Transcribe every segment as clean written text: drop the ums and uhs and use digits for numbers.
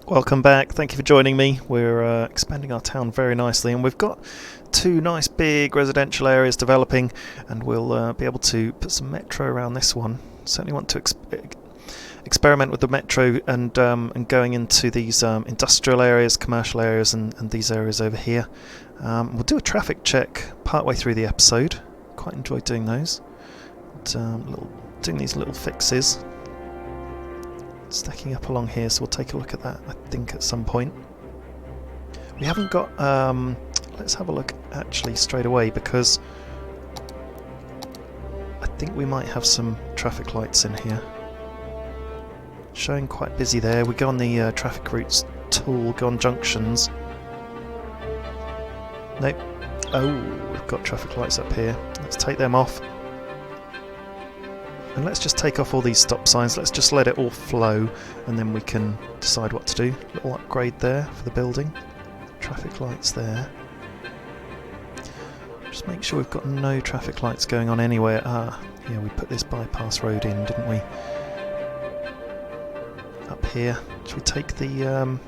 Welcome back, thank you for joining me. We're expanding our town very nicely, and we've got two nice big residential areas developing, and we'll be able to put some metro around this one. Certainly want to experiment with the metro and going into these industrial areas, commercial areas, and these areas over here. We'll do a traffic check partway through the episode. Quite enjoyed doing those. Doing these little fixes. Stacking up along here, so we'll take a look at that, I think, at some point. We haven't got... let's have a look actually straight away, because I think we might have some traffic lights in here. Showing quite busy there. We go on the traffic routes tool, go on junctions. Nope. Oh, we've got traffic lights up here. Let's take them off. And let's just take off all these stop signs, let's just let it all flow, and then we can decide what to do. Little upgrade there for the building. Traffic lights there. Just make sure we've got no traffic lights going on anywhere. Yeah, we put this bypass road in, didn't we? Up here. Should we take the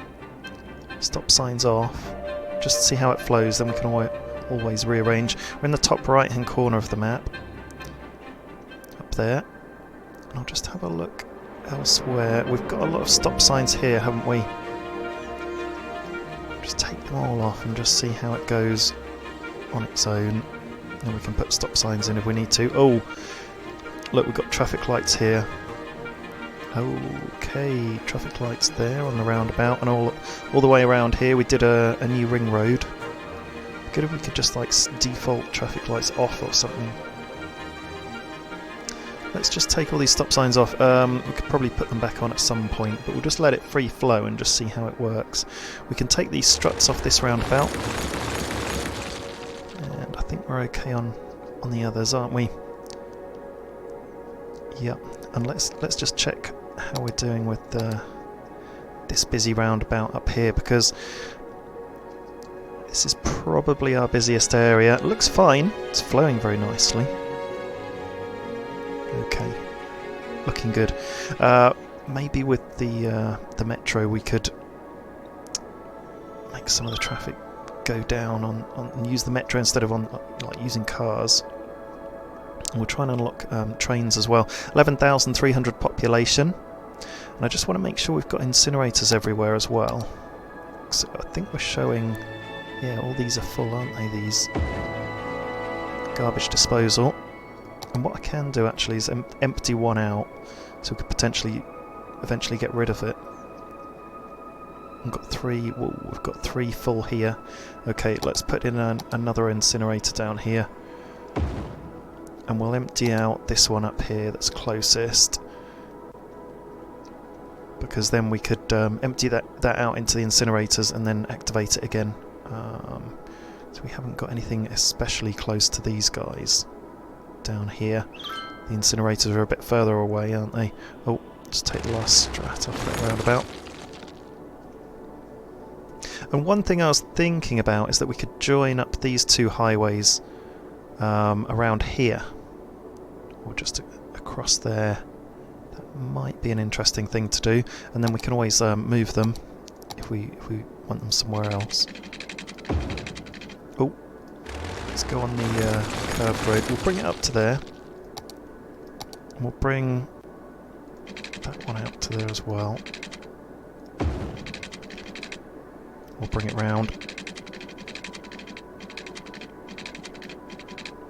stop signs off? Just to see how it flows, then we can always rearrange. We're in the top right hand corner of the map. Up there. I'll just have a look elsewhere. We've got a lot of stop signs here, haven't we? Just take them all off and just see how it goes on its own. And we can put stop signs in if we need to. Oh, look, we've got traffic lights here. Okay, traffic lights there on the roundabout, and all the way around here. We did a new ring road. Good if we could just like default traffic lights off or something. Let's just take all these stop signs off. We could probably put them back on at some point, but we'll just let it free flow and just see how it works. We can take these struts off this roundabout, and I think we're okay on the others, aren't we? Yep. And let's just check how we're doing with this busy roundabout up here, because this is probably our busiest area. It looks fine. It's flowing very nicely. Okay, looking good. Maybe with the metro we could make some of the traffic go down and use the metro instead of on like using cars. And we'll try and unlock trains as well. 11,300 population, and I just want to make sure we've got incinerators everywhere as well. So I think we're showing, yeah, all these are full, aren't they? These garbage disposal. And what I can do actually is empty one out, so we could potentially eventually get rid of it. We've got three. Whoa, we've got three full here. Okay, let's put in another incinerator down here, and we'll empty out this one up here that's closest, because then we could empty that out into the incinerators and then activate it again. So we haven't got anything especially close to these guys. Down here, the incinerators are a bit further away, aren't they? Oh, just take the last strat off that roundabout. And one thing I was thinking about is that we could join up these two highways around here, or just across there. That might be an interesting thing to do, and then we can always move them if we want them somewhere else. Oh. Let's go on the curved road. We'll bring it up to there. And we'll bring that one out to there as well. We'll bring it round.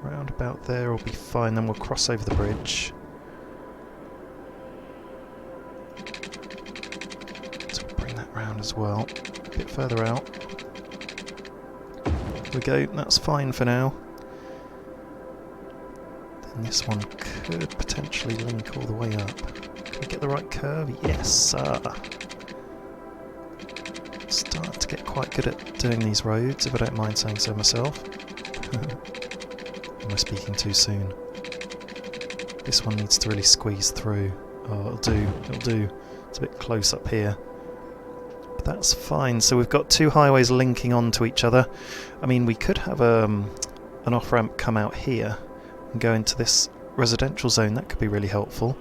Round about there will be fine, then we'll cross over the bridge. So we'll bring that round as well. A bit further out. There we go, that's fine for now. Then this one could potentially link all the way up. Can we get the right curve? Yes, sir. Start to get quite good at doing these roads, if I don't mind saying so myself. Am I speaking too soon? This one needs to really squeeze through. Oh, it'll do. It's a bit close up here. That's fine. So we've got two highways linking onto each other. I mean, we could have an off-ramp come out here and go into this residential zone. That could be really helpful.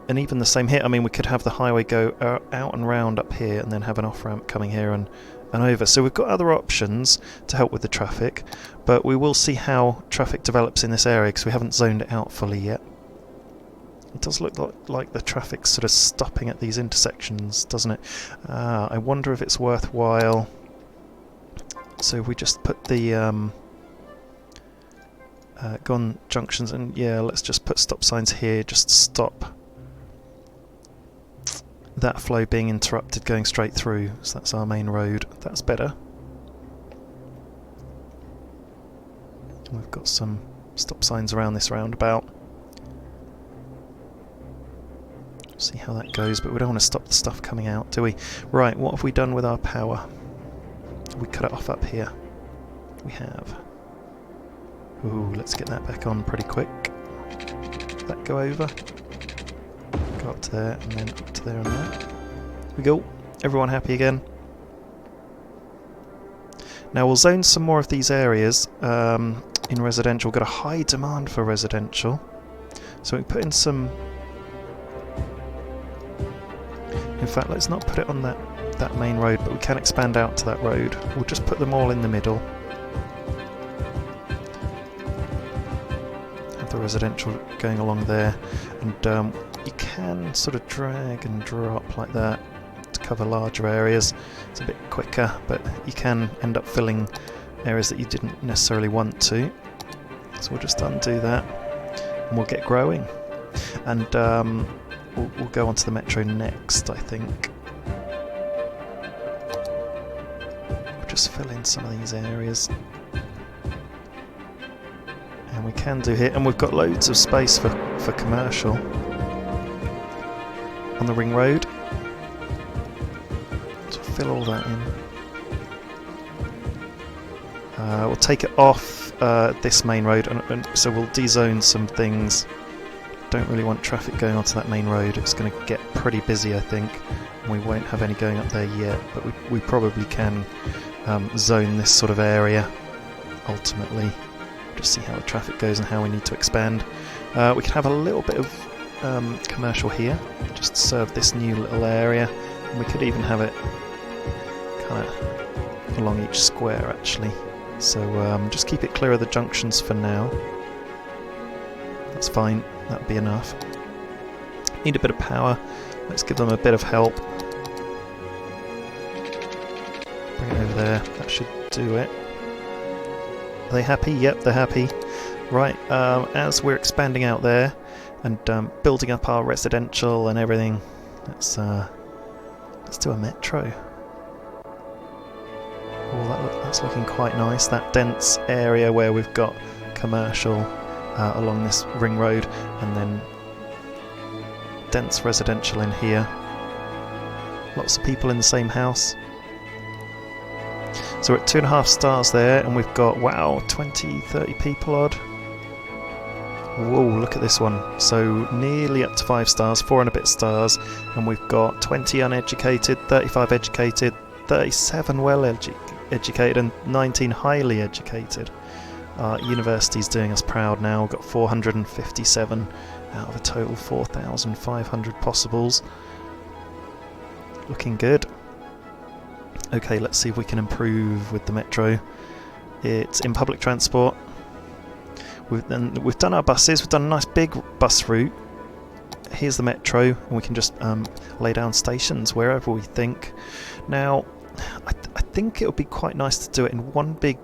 and even the same here. I mean, we could have the highway go out and round up here and then have an off-ramp coming here and over. So we've got other options to help with the traffic, but we will see how traffic develops in this area because we haven't zoned it out fully yet. It does look like the traffic's sort of stopping at these intersections, doesn't it? I wonder if it's worthwhile. So if we just put the gone junctions, and yeah, let's just put stop signs here, just to stop that flow being interrupted going straight through. So that's our main road. That's better. We've got some stop signs around this roundabout. See how that goes, but we don't want to stop the stuff coming out, do we? Right, what have we done with our power? We cut it off up here. We have. Ooh, let's get that back on pretty quick. Let that go over. Go up to there, and then up to there and there. There we go. Everyone happy again. Now we'll zone some more of these areas in residential. We've got a high demand for residential. So we put in some... In fact, let's not put it on that main road, but we can expand out to that road. We'll just put them all in the middle. Have the residential going along there, and you can sort of drag and drop like that to cover larger areas. It's a bit quicker, but you can end up filling areas that you didn't necessarily want to. So we'll just undo that, and we'll get growing. And we'll go on to the metro next, I think. We'll just fill in some of these areas. And we can do here, and we've got loads of space for commercial on the ring road. So fill all that in. We'll take it off this main road, and so we'll dezone some things. Don't really want traffic going onto that main road. It's going to get pretty busy, I think, and we won't have any going up there yet, but we probably can zone this sort of area ultimately. Just see how the traffic goes and how we need to expand. We can have a little bit of commercial here, just to serve this new little area, and we could even have it kind of along each square actually. So just keep it clear of the junctions for now. That's fine. That'll be enough. Need a bit of power. Let's give them a bit of help. Bring it over there. That should do it. Are they happy? Yep, they're happy. Right, as we're expanding out there and building up our residential and everything, let's do a metro. Oh, that's looking quite nice. That dense area where we've got commercial along this ring road, and then dense residential in here. Lots of people in the same house. So we're at 2.5 stars there, and we've got, wow, 20, 30 people odd. Whoa, look at this one. So nearly up to 5 stars, 4 and a bit stars, and we've got 20 uneducated, 35 educated, 37 well educated, and 19 highly educated. University's doing us proud now. We've got 457 out of a total 4,500 possibles. Looking good. Okay, let's see if we can improve with the metro. It's in public transport. We've done our buses. We've done a nice big bus route. Here's the metro, and we can just lay down stations wherever we think. Now, I think it would be quite nice to do it in one big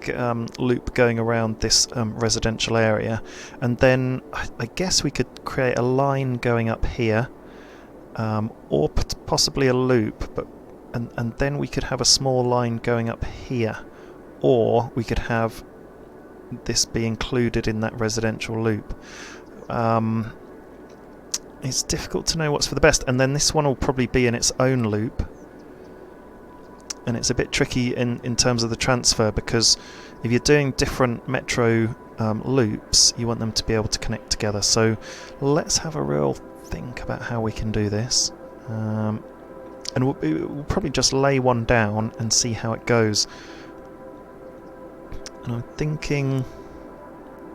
loop going around this residential area, and then I guess we could create a line going up here, or possibly a loop, but and then we could have a small line going up here, or we could have this be included in that residential loop. It's difficult to know what's for the best, and then this one will probably be in its own loop. And it's a bit tricky in terms of the transfer, because if you're doing different metro loops, you want them to be able to connect together. So let's have a real think about how we can do this. And we'll probably just lay one down and see how it goes. And I'm thinking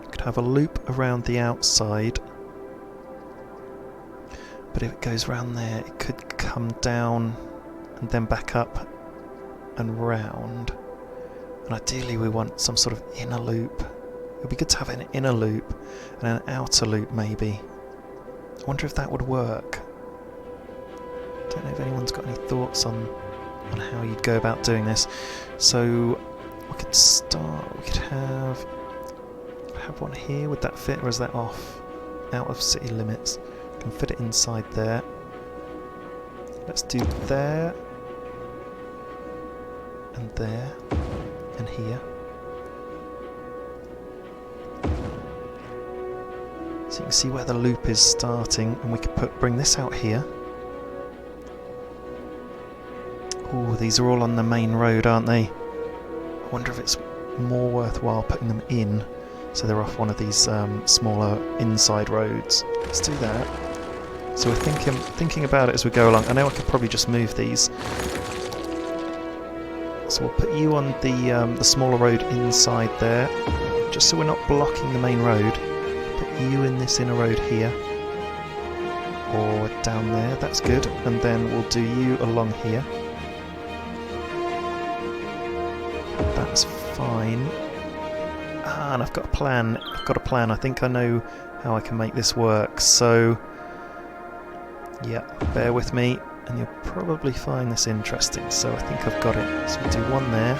we could have a loop around the outside, But if it goes round there, it could come down and then back up and round. And ideally we want some sort of inner loop. It would be good to have an inner loop and an outer loop maybe. I wonder if that would work. Don't know if anyone's got any thoughts on how you'd go about doing this. So we could have one here. Would that fit, or is that off? Out of city limits. Can fit it inside there. Let's do there and there and here. So you can see where the loop is starting, and we could bring this out here. Oh, these are all on the main road, aren't they? I wonder if it's more worthwhile putting them in so they're off one of these smaller inside roads. Let's do that. So we're thinking about it as we go along. I know I could probably just move these. So we'll put you on the smaller road inside there, just so we're not blocking the main road. Put you in this inner road here, or down there. That's good. And then we'll do you along here. That's fine. And I've got a plan. I think I know how I can make this work. So, yeah, bear with me, and you'll probably find this interesting. So I think I've got it. So we'll do one there.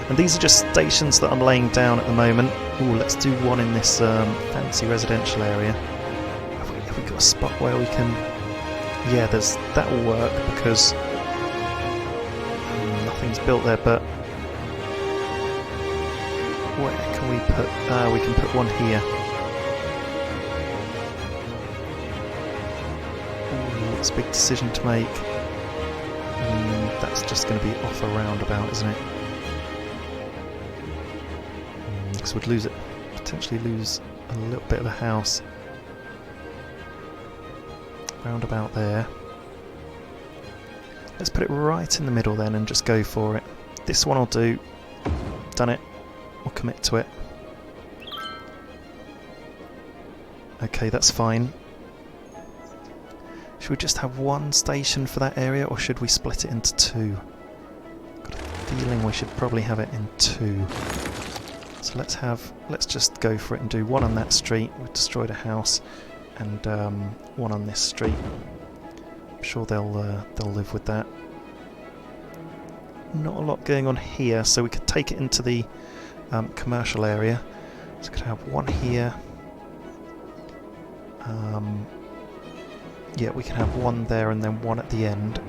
And these are just stations that I'm laying down at the moment. Ooh, let's do one in this fancy residential area. Have we got a spot where we can... Yeah, that will work, because nothing's built there, but... Where can we put... we can put one here. Ooh, it's a big decision to make. That's just going to be off a roundabout, isn't it? Because we'd potentially lose a little bit of a house. Roundabout there. Let's put it right in the middle then and just go for it. This one will do. Done it. We'll commit to it. Okay, that's fine. Should we just have one station for that area, or should we split it into two? Got a feeling we should probably have it in two. So let's just go for it and do one on that street. We've destroyed a house, and one on this street. I'm sure they'll live with that. Not a lot going on here, so we could take it into the commercial area. So we could have one here. Yeah, we can have one there and then one at the end.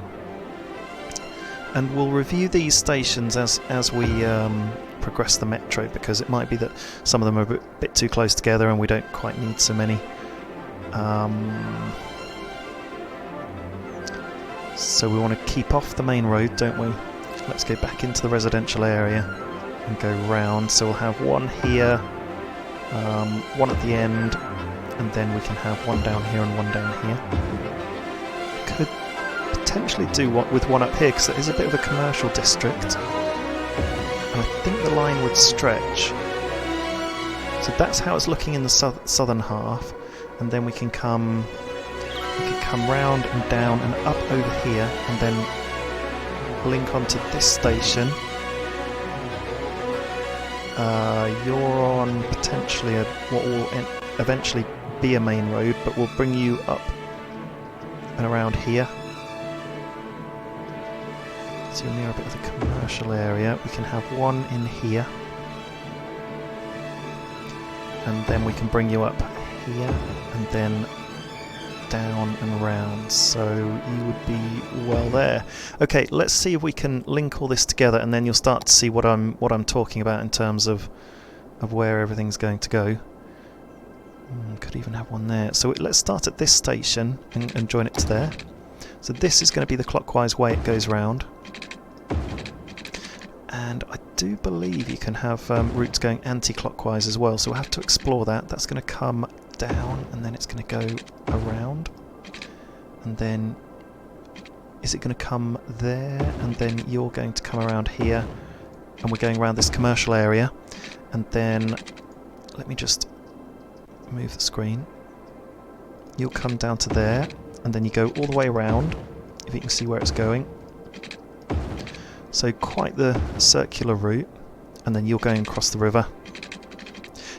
And we'll review these stations as we progress the metro, because it might be that some of them are a bit too close together and we don't quite need so many. So we want to keep off the main road, don't we? Let's go back into the residential area and go round. So we'll have one here, one at the end, and then we can have one down here and one down here. Could potentially do with one up here, because it is a bit of a commercial district. And I think the line would stretch. So that's how it's looking in the southern half, and then we can come round and down and up over here, and then link onto this station. You're on potentially what will eventually be a main road, but we'll bring you up and around here. So you're near a bit of the commercial area. We can have one in here, and then we can bring you up here and then down and round, so you would be well there. Okay, let's see if we can link all this together, and then you'll start to see what I'm talking about in terms of where everything's going to go. Could even have one there. So let's start at this station and join it to there. So this is going to be the clockwise way it goes round. And I do believe you can have routes going anti-clockwise as well, so we'll have to explore that. That's going to come down, and then it's going to go around, and then is it going to come there, and then you're going to come around here, and we're going around this commercial area, and then let me just move the screen. You'll come down to there, and then you go all the way around, if you can see where it's going. So quite the circular route, and then you're going across the river.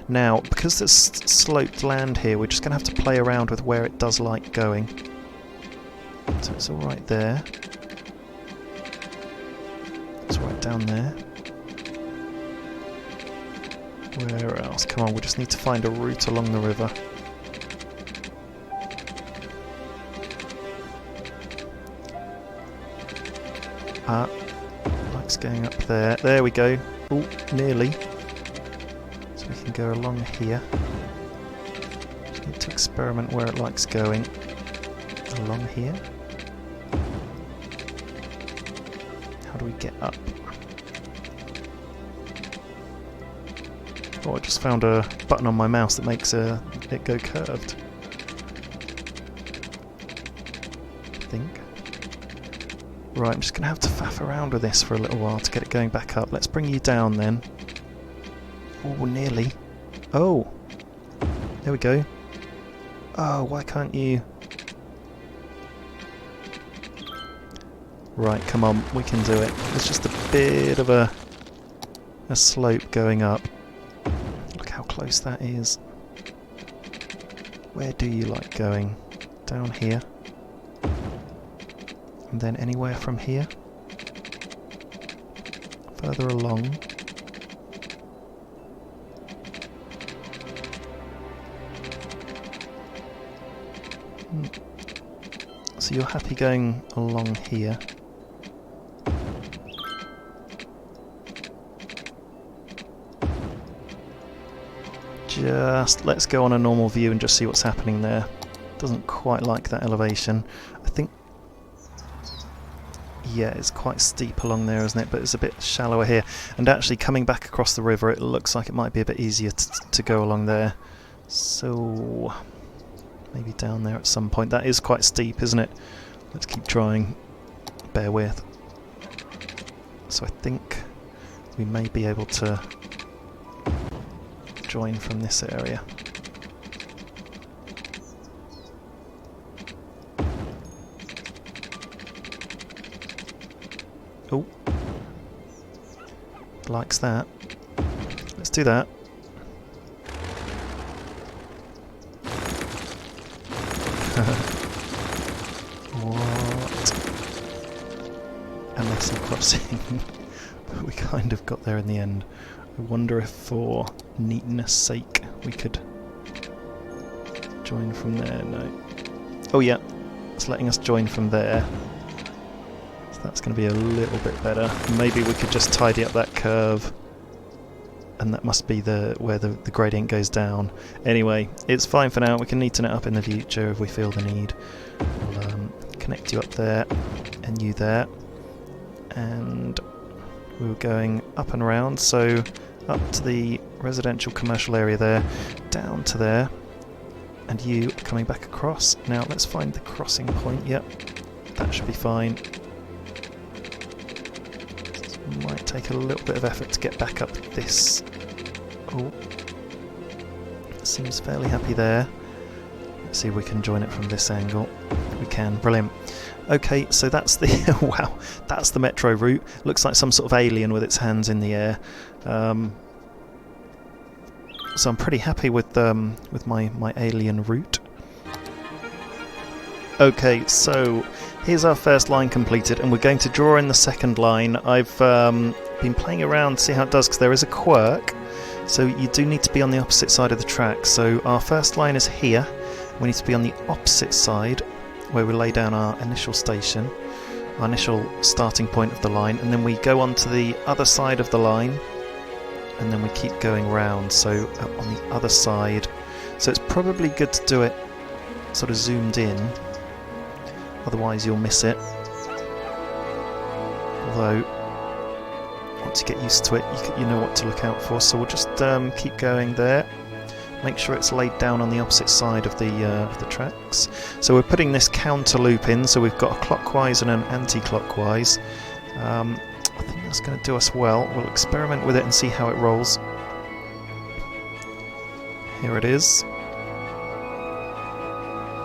Now, because there's sloped land here, we're just going to have to play around with where it does like going. So it's all right there. It's right down there. Where else? Come on, we just need to find a route along the river. Likes going up there. There we go. Oh, nearly. So we can go along here. Just need to experiment where it likes going. Along here. How do we get up? Oh, I just found a button on my mouse that makes it go curved. I think. Right, I'm just going to have to faff around with this for a little while to get it going back up. Let's bring you down then. Oh, nearly. Oh! There we go. Oh, why can't you... Right, come on, we can do it. There's just a bit of a slope going up. Look how close that is. Where do you like going? Down here? And then anywhere from here? Further along? So you're happy going along here? Just let's go on a normal view and just see what's happening there. Doesn't quite like that elevation. I think... Yeah, it's quite steep along there, isn't it? But it's a bit shallower here. And actually coming back across the river, it looks like it might be a bit easier to go along there. So... maybe down there at some point. That is quite steep, isn't it? Let's keep trying. Bear with. So I think we may be able to join from this area. Oh. Likes that. Let's do that. What? A messy crossing. But we kind of got there in the end. I wonder if for neatness sake we could join from there. No. Oh yeah, it's letting us join from there. So that's going to be a little bit better. Maybe we could just tidy up that curve. And that must be where the gradient goes down. Anyway, it's fine for now. We can neaten it up in the future if we feel the need. We'll connect you up there and you there. And we were going up and around, so up to the residential commercial area there, down to there, and you coming back across. Now let's find the crossing point. Yep, that should be fine. Might take a little bit of effort to get back up this. Oh, seems fairly happy there. Let's see if we can join it from this angle. We can, brilliant. Okay, so that's the wow, that's the metro route. Looks like some sort of alien with its hands in the air. So I'm pretty happy with my alien route. Okay, so here's our first line completed, and we're going to draw in the second line. I've been playing around to see how it does, because there is a quirk. So you do need to be on the opposite side of the track. So our first line is here. We need to be on the opposite side, where we lay down our initial station, our initial starting point of the line, and then we go on to the other side of the line, and then we keep going round, so on the other side. So it's probably good to do it sort of zoomed in, otherwise you'll miss it. Although, once you get used to it, you know what to look out for, so we'll just keep going there. Make sure it's laid down on the opposite side of the tracks. So we're putting this counter loop in, so we've got a clockwise and an anti-clockwise. I think that's going to do us well. We'll experiment with it and see how it rolls. Here it is.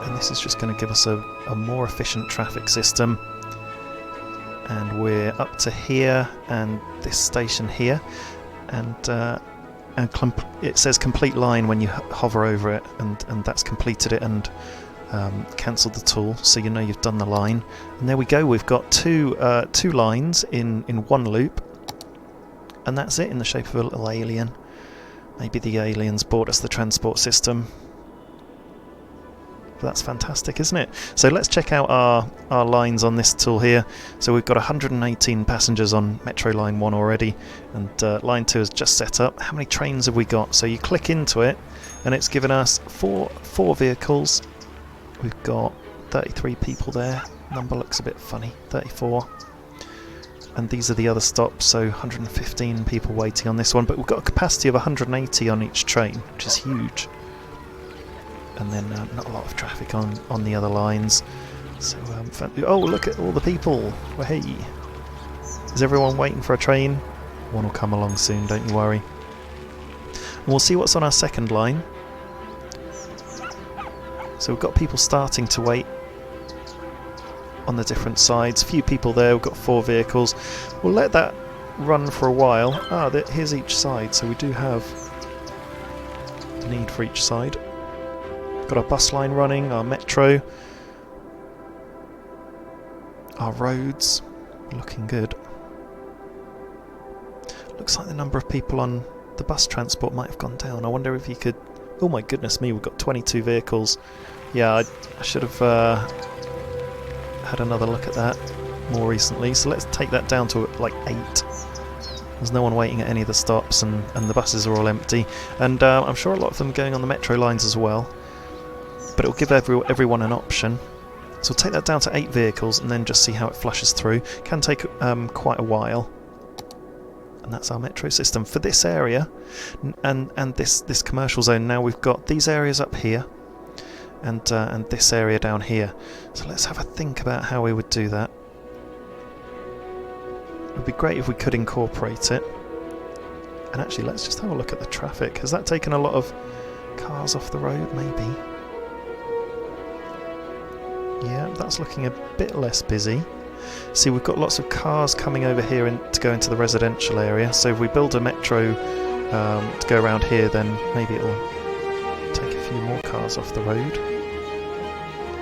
and this is just going to give us a more efficient traffic system. And we're up to here and this station here, and it says complete line when you hover over it, and that's completed it and cancelled the tool, so you know you've done the line. And there we go, we've got two lines in one loop, and that's it, in the shape of a little alien. Maybe the aliens bought us the transport system. But that's fantastic, isn't it? So let's check out our lines on this tool here. So we've got 118 passengers on Metro Line 1 already, and Line 2 is just set up. How many trains have we got? So you click into it, and it's given us four vehicles. We've got 33 people there. Number looks a bit funny, 34. And these are the other stops, so 115 people waiting on this one. But we've got a capacity of 180 on each train, which is huge. And then not a lot of traffic on the other lines. So oh, look at all the people! Well, hey, is everyone waiting for a train? One will come along soon, don't you worry. And we'll see what's on our second line. So we've got people starting to wait on the different sides. Few people there. We've got 4 vehicles. We'll let that run for a while. Here's each side, so we do have a need for each side. Got our bus line running, our metro, our roads, looking good. Looks like the number of people on the bus transport might have gone down. I wonder if you could... Oh my goodness me, we've got 22 vehicles. Yeah, I should have had another look at that more recently. So let's take that down to like 8. There's no one waiting at any of the stops, and the buses are all empty. And I'm sure a lot of them are going on the metro lines as well. But it'll give everyone an option. So we'll take that down to 8 vehicles and then just see how it flushes through. Can take quite a while. And that's our metro system for this area and this commercial zone. Now we've got these areas up here and this area down here. So let's have a think about how we would do that. It would be great if we could incorporate it. And actually, let's just have a look at the traffic. Has that taken a lot of cars off the road? Maybe. Yeah, that's looking a bit less busy. See, we've got lots of cars coming over here to go into the residential area. So if we build a metro to go around here, then maybe it'll take a few more cars off the road.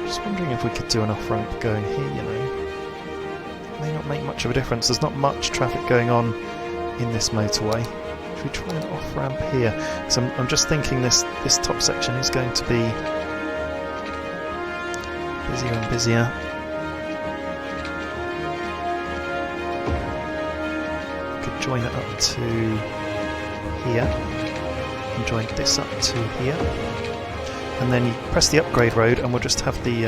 Just wondering if we could do an off-ramp going here, you know. It may not make much of a difference. There's not much traffic going on in this motorway. Should we try an off-ramp here? So I'm just thinking this top section is going to be busier and busier. Could join it up to here and join this up to here, and then you press the upgrade road and we'll just have the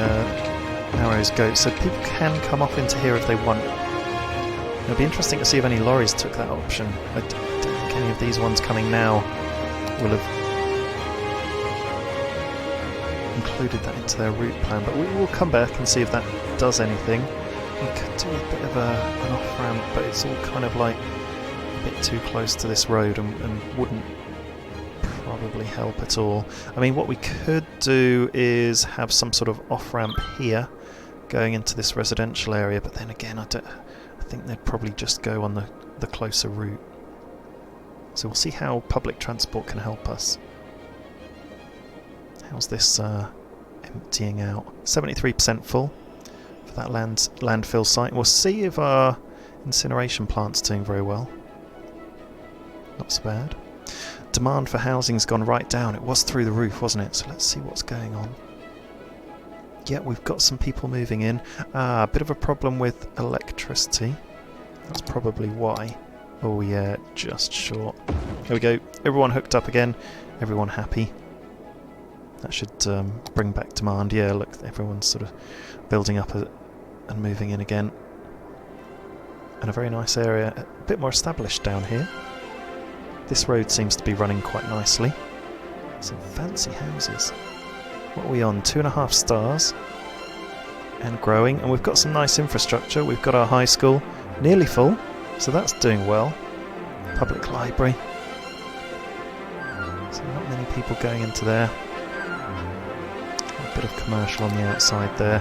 arrows go so people can come off into here if they want. It'll be interesting to see if any lorries took that option. I don't think any of these ones coming now will have included that into their route plan, but we will come back and see if that does anything. We could do a bit of an off-ramp, but it's all kind of like a bit too close to this road and wouldn't probably help at all. I mean, what we could do is have some sort of off-ramp here going into this residential area, but then again I think they'd probably just go on the closer route. So we'll see how public transport can help us. How's this emptying out? 73% full for that landfill site. We'll see if our incineration plant's doing very well. Not so bad. Demand for housing's gone right down. It was through the roof, wasn't it? So let's see what's going on. Yeah, we've got some people moving in. A bit of a problem with electricity. That's probably why. Oh yeah, just short. There we go. Everyone hooked up again. Everyone happy. That should bring back demand. Yeah, look, everyone's sort of building up and moving in again. And a very nice area, a bit more established down here. This road seems to be running quite nicely. Some fancy houses. What are we on? 2.5 stars. And growing. And we've got some nice infrastructure. We've got our high school nearly full, so that's doing well. Public library. So not many people going into there. bit of commercial on the outside there.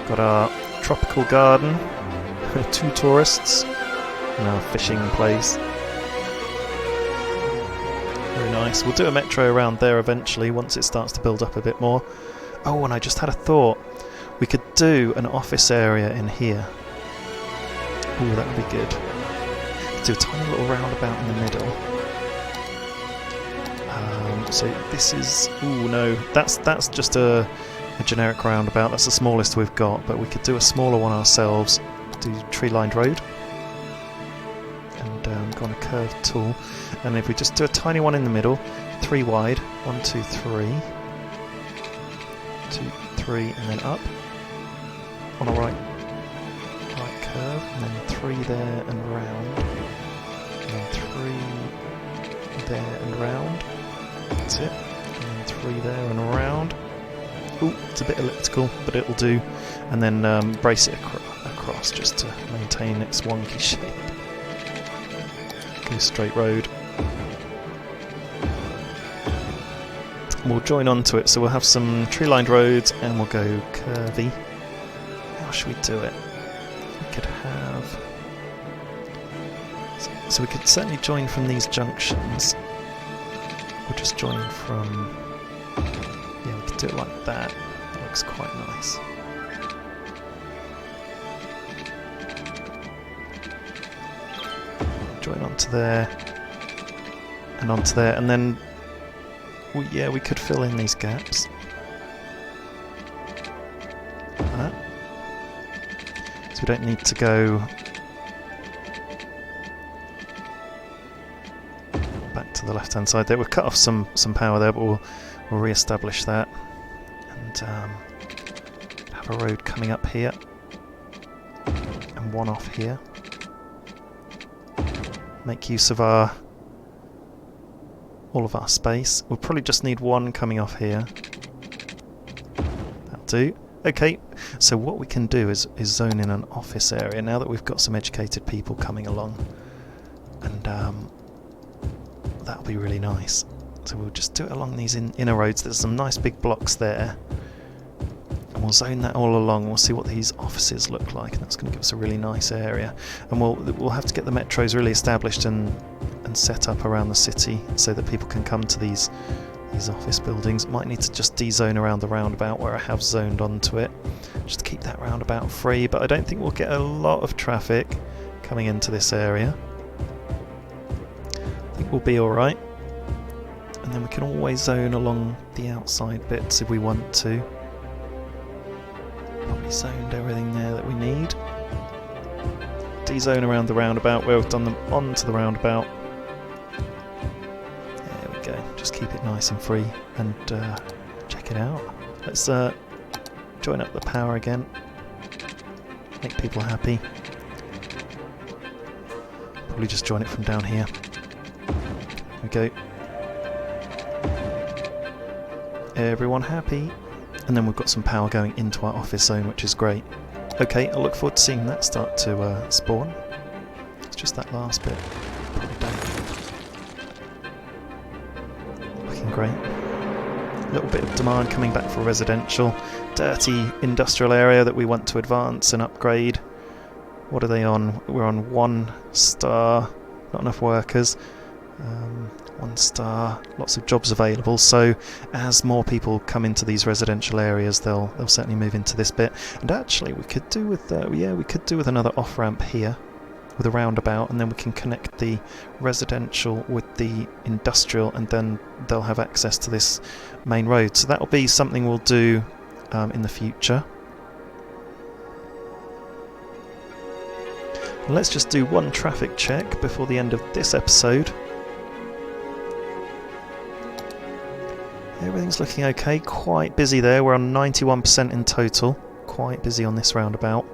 Got our tropical garden, 2 tourists, and our fishing place. Very nice. We'll do a metro around there eventually once it starts to build up a bit more. Oh, and I just had a thought. We could do an office area in here. Oh, that would be good. Do a tiny little roundabout in the middle. So this is... Oh no, that's just a generic roundabout. That's the smallest we've got, but we could do a smaller one ourselves. Do tree-lined road. And go on a curved tool. And if we just do a tiny one in the middle, 3 wide, 1, 2, 3. 2, 3, and then up. On a right curve, and then 3 there and round. And then 3 there and round. That's it. And then 3 there and around. Ooh, it's a bit elliptical, but it'll do. And then brace it across just to maintain its wonky shape. Go straight road. We'll join onto it, so we'll have some tree-lined roads and we'll go curvy. How should we do it? We could have... So we could certainly join from these junctions. We'll just join from... Yeah, we could do it like that. That looks quite nice. Join onto there. And onto there, and then... Well, yeah, we could fill in these gaps. Like that. So we don't need to go back to the left-hand side there. We've cut off some power there, but we'll re-establish that. And have a road coming up here. And one off here. Make use of all of our space. We'll probably just need one coming off here. That'll do. Okay, so what we can do is zone in an office area now that we've got some educated people coming along. And that'll be really nice. So we'll just do it along these inner roads. There's some nice big blocks there. And we'll zone that all along. We'll see what these offices look like. And that's going to give us a really nice area. And we'll have to get the metros really established and set up around the city so that people can come to these office buildings. Might need to just de-zone around the roundabout where I have zoned onto it, just to keep that roundabout free, but I don't think we'll get a lot of traffic coming into this area. I think we'll be alright. And then we can always zone along the outside bits if we want to. Probably zoned everything there that we need. De-zone around the roundabout where we've done them onto the roundabout. Just keep it nice and free and check it out. Let's join up the power again. Make people happy. Probably just join it from down here. There we go. Everyone happy. And then we've got some power going into our office zone, which is great. Okay, I look forward to seeing that start to spawn. It's just that last bit. Probably don't. Great. A little bit of demand coming back for residential. Dirty industrial area that we want to advance and upgrade. What are they on? We're on 1 star. Not enough workers. 1 star. Lots of jobs available. So as more people come into these residential areas, they'll certainly move into this bit. And actually, we could do with another off ramp here. With a roundabout, and then we can connect the residential with the industrial, and then they'll have access to this main road. So that'll be something we'll do in the future. And let's just do one traffic check before the end of this episode. Everything's looking okay, quite busy there. We're on 91% in total, quite busy on this roundabout.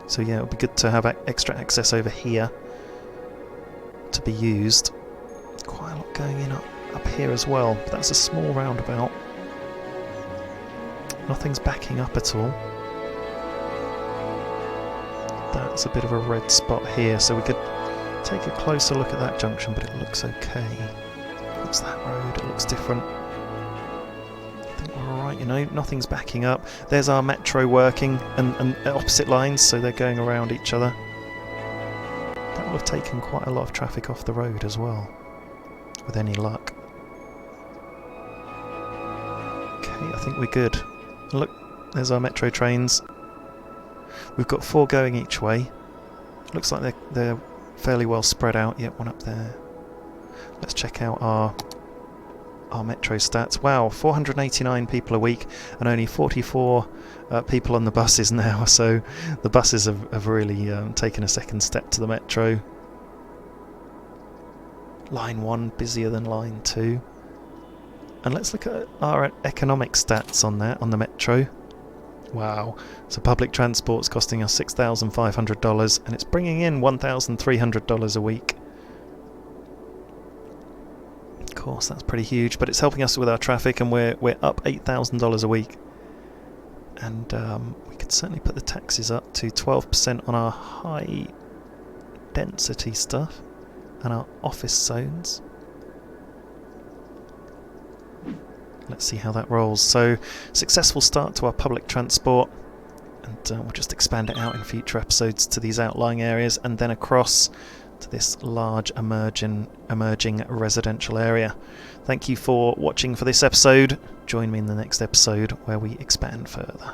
So yeah, it'll be good to have extra access over here to be used. Quite a lot going in up here as well, but that's a small roundabout. Nothing's backing up at all. That's a bit of a red spot here, so we could take a closer look at that junction, but it looks okay. What's that road? It looks different. I think we're alright, you know, nothing's backing up. There's our metro working, and opposite lines, so they're going around each other. That will have taken quite a lot of traffic off the road as well, with any luck. Okay, I think we're good. Look, there's our metro trains. We've got 4 going each way. Looks like they're fairly well spread out. Yep, one up there. Let's check out our metro stats. Wow, 489 people a week and only 44 people on the buses now, so the buses have really taken a second step to the metro. Line 1 busier than line 2. And let's look at our economic stats on the metro. Wow, so public transport's costing us $6,500 and it's bringing in $1,300 a week. Of course, that's pretty huge, but it's helping us with our traffic, and we're up $8,000 a week. And we could certainly put the taxes up to 12% on our high density stuff and our office zones. Let's see how that rolls. So, successful start to our public transport, and we'll just expand it out in future episodes to these outlying areas and then across to this large emerging residential area. Thank you for watching for this episode. Join me in the next episode where we expand further.